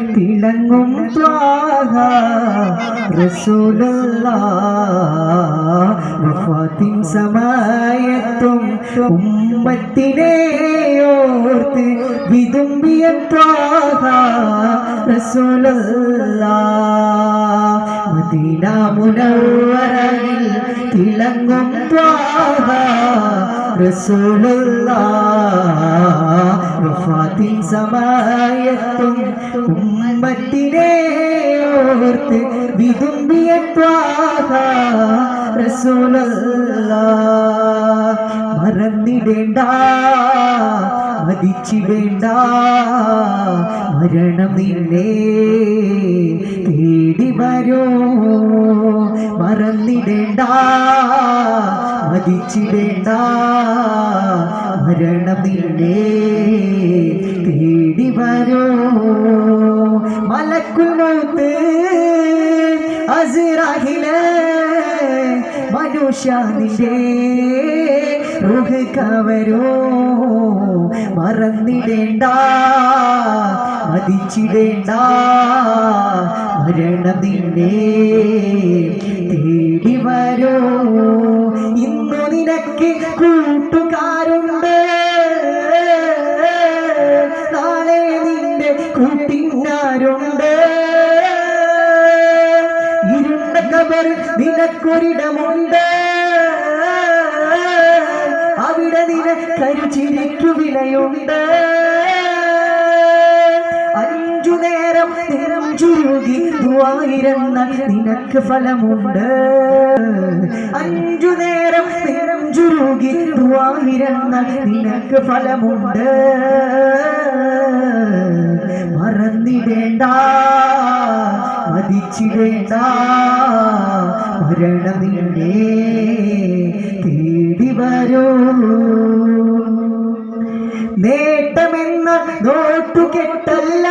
തിളങ്ങും ത്വാഹ റസൂലുള്ളാഹ് വഫാത്തിൻ സമയത്തും ഉമ്മത്തിനെ ഓർത്ത് വിതുമ്പിയ ത്വാഹ റസൂലുള്ളാഹ് മദീന മുനവ്വറയിൽ തിളങ്ങും ത്വാഹ റസൂലുള്ളാഹ് വഫാത്തിൻ സമയത്തും ഉമ്മത്തിനെ ഓർത്ത് വിതുമ്പിയ ത്വാഹ റസൂലുള്ളാഹ് മറന്നിടേണ്ട മതിച്ചിടേണ്ട മരണം നിന്നെ തേടി വരൂ മറന്നിടേണ്ട മതിച്ചിടേണ്ട മരണം നിന്നെ തേടി വരൂ മലക്കുൽ മൗത്ത് അസ്റായിലേ മനുഷ്യ നിന്റെ റൂഹ് കവരൂ മറന്നിടേണ്ട മതിച്ചിടേണ്ട മരണം നിന്നെ തേടി വരൂ ഇന്നു നിനക്ക് കൂട്ടുകാരുണ്ട് നാളെ നിന്റെ കൂട്ടിനാരുണ്ട് ഇരുണ്ട കബർ നിനക്കൊരിടമുണ്ട് അവിടെ നിനക്കൊരു ചിരിക്കു വിലയുണ്ട് അഞ്ചു നേരം നിറം ചുരുകി ദുആയിരുന്ന നിനക്ക് ഫലമുണ്ട് അഞ്ചു നേരം നിറം ചുരുകി ദുആയിരുന്ന നിനക്ക് ഫലമുണ്ട് മറന്നിടേണ്ട മതിച്ചിടേണ്ട മരണം നിന്നെ തേടി വരൂ നേട്ടമെന്ന നോട്ടുകെട്ടല്ല